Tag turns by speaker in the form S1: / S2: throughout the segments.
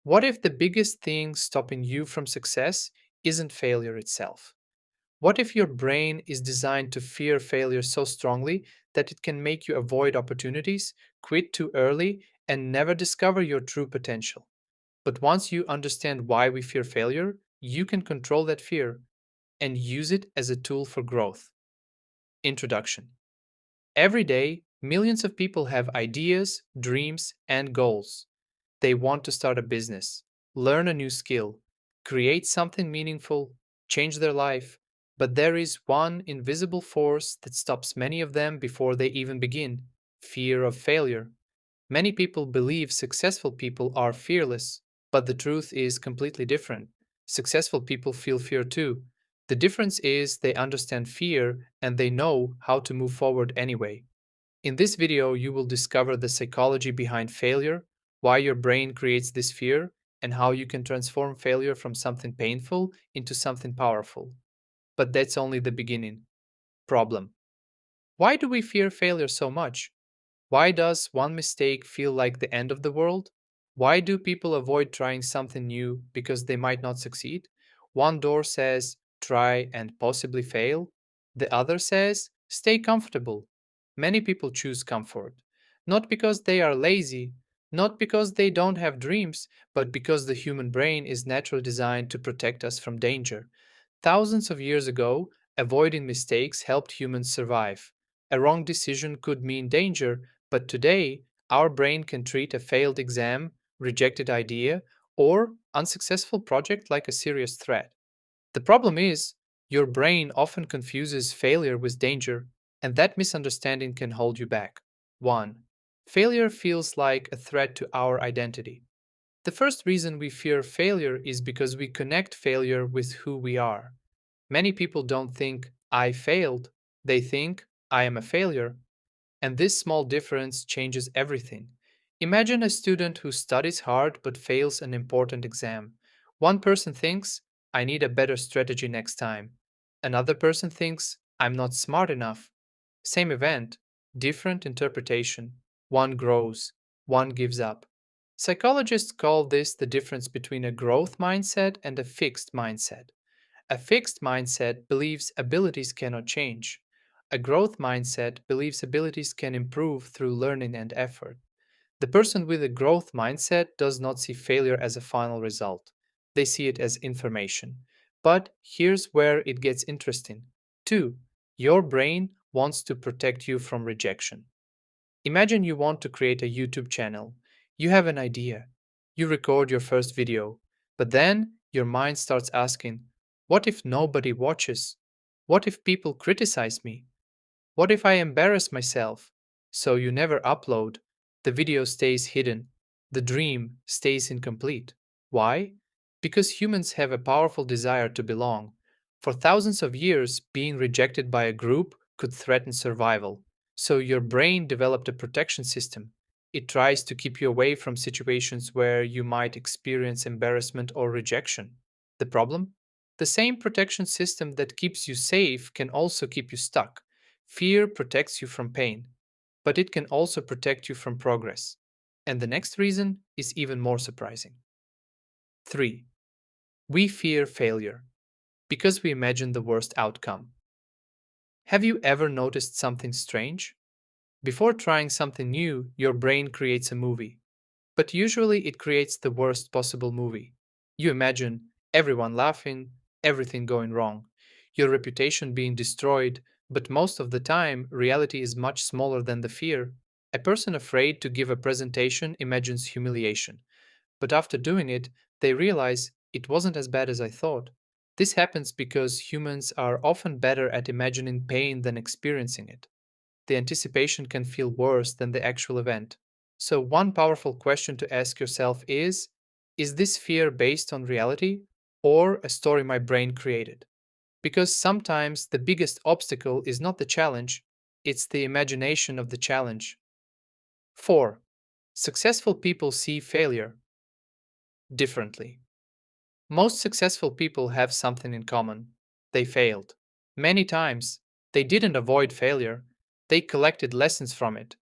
S1: What if the biggest thing stopping you from success isn't failure itself? What if your brain is designed to fear failure so strongly that it can make you avoid opportunities, quit too early, and never discover your true potential? But once you understand why we fear failure, you can control that fear and use it as a tool for growth. Introduction. Every day, millions of people have ideas, dreams, and goals. They want to start a business, learn a new skill, create something meaningful, change their life. But there is one invisible force that stops many of them before they even begin: fear of failure. Many people believe successful people are fearless, but the truth is completely different. Successful people feel fear too. The difference is they understand fear and they know how to move forward anyway. In this video, you will discover the psychology behind failure, why your brain creates this fear, and how you can transform failure from something painful into something powerful. But that's only the beginning. Problem. Why do we fear failure so much? Why does one mistake feel like the end of the world? Why do people avoid trying something new because they might not succeed? One door says, try and possibly fail. The other says, stay comfortable. Many people choose comfort, not because they are lazy, not because they don't have dreams, but because the human brain is naturally designed to protect us from danger. Thousands of years ago, avoiding mistakes helped humans survive. A wrong decision could mean danger, but today, our brain can treat a failed exam, rejected idea, or unsuccessful project like a serious threat. The problem is, your brain often confuses failure with danger, and that misunderstanding can hold you back. 1. Failure feels like a threat to our identity. The first reason we fear failure is because we connect failure with who we are. Many people don't think, I failed, they think, I am a failure. And this small difference changes everything. Imagine a student who studies hard but fails an important exam. One person thinks, I need a better strategy next time. Another person thinks, I'm not smart enough. Same event, different interpretation. One grows, one gives up. Psychologists call this the difference between a growth mindset and a fixed mindset. A fixed mindset believes abilities cannot change. A growth mindset believes abilities can improve through learning and effort. The person with a growth mindset does not see failure as a final result. They see it as information. But here's where it gets interesting. 2. Your brain wants to protect you from rejection. Imagine you want to create a YouTube channel. You have an idea. You record your first video. But then your mind starts asking, what if nobody watches? What if people criticize me? What if I embarrass myself? So you never upload. The video stays hidden. The dream stays incomplete. Why? Because humans have a powerful desire to belong. For thousands of years, being rejected by a group could threaten survival. So your brain developed a protection system. It tries to keep you away from situations where you might experience embarrassment or rejection. The problem? The same protection system that keeps you safe can also keep you stuck. Fear protects you from pain, but it can also protect you from progress. And the next reason is even more surprising. 3. We fear failure because we imagine the worst outcome. Have you ever noticed something strange? Before trying something new, your brain creates a movie, but usually it creates the worst possible movie. You imagine everyone laughing, everything going wrong, your reputation being destroyed, but most of the time, reality is much smaller than the fear. A person afraid to give a presentation imagines humiliation, but after doing it, they realize it wasn't as bad as I thought. This happens because humans are often better at imagining pain than experiencing it. The anticipation can feel worse than the actual event. So, one powerful question to ask yourself is this fear based on reality or a story my brain created? Because sometimes the biggest obstacle is not the challenge, it's the imagination of the challenge. 4. Successful people see failure differently. Most successful people have something in common. They failed. Many times, they didn't avoid failure, they collected lessons from it.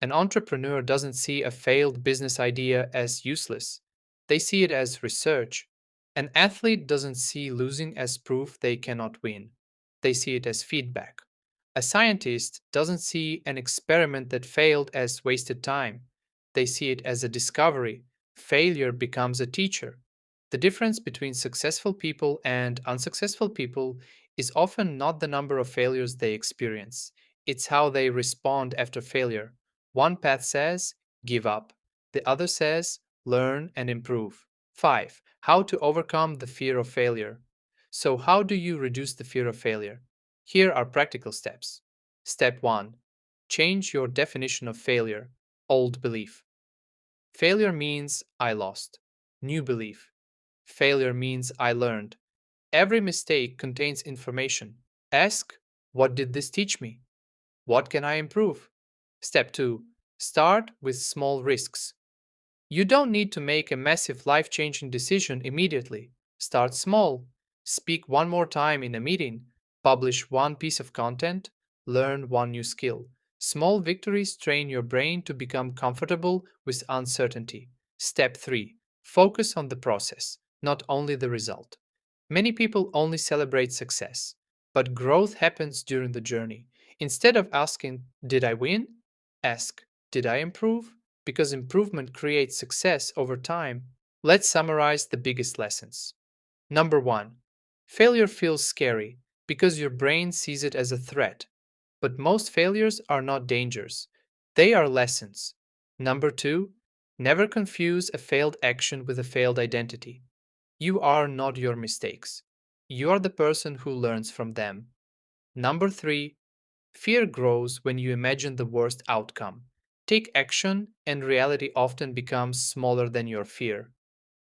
S1: An entrepreneur doesn't see a failed business idea as useless. They see it as research. An athlete doesn't see losing as proof they cannot win. They see it as feedback. A scientist doesn't see an experiment that failed as wasted time. They see it as a discovery. Failure becomes a teacher. The difference between successful people and unsuccessful people is often not the number of failures they experience, it's how they respond after failure. One path says, give up. The other says, learn and improve. 5. How to overcome the fear of failure. So, how do you reduce the fear of failure? Here are practical steps. Step 1. Change your definition of failure. Old belief. Failure means I lost. New belief. Failure means I learned. Every mistake contains information. Ask, what did this teach me? What can I improve? Step 2. Start with small risks. You don't need to make a massive life changing decision immediately. Start small. Speak one more time in a meeting. Publish one piece of content. Learn one new skill. Small victories train your brain to become comfortable with uncertainty. Step 3. Focus on the process, not only the result. Many people only celebrate success, but growth happens during the journey. Instead of asking, did I win? Ask, did I improve? Because improvement creates success over time. Let's summarize the biggest lessons. Number 1. Failure feels scary because your brain sees it as a threat. But most failures are not dangers, they are lessons. Number 2. Never confuse a failed action with a failed identity. You are not your mistakes. You are the person who learns from them. Number 3. Fear grows when you imagine the worst outcome. Take action, and reality often becomes smaller than your fear.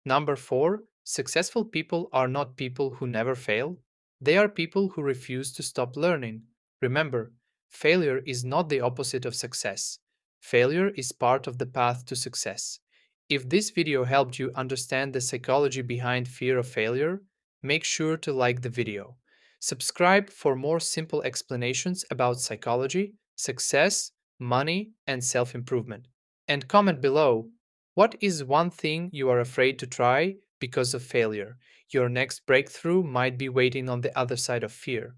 S1: Number 4. Successful people are not people who never fail. They are people who refuse to stop learning. Remember, failure is not the opposite of success. Failure is part of the path to success. If this video helped you understand the psychology behind fear of failure, make sure to like the video. Subscribe for more simple explanations about psychology, success, money, and self improvement. And comment below, what is one thing you are afraid to try because of failure? Your next breakthrough might be waiting on the other side of fear.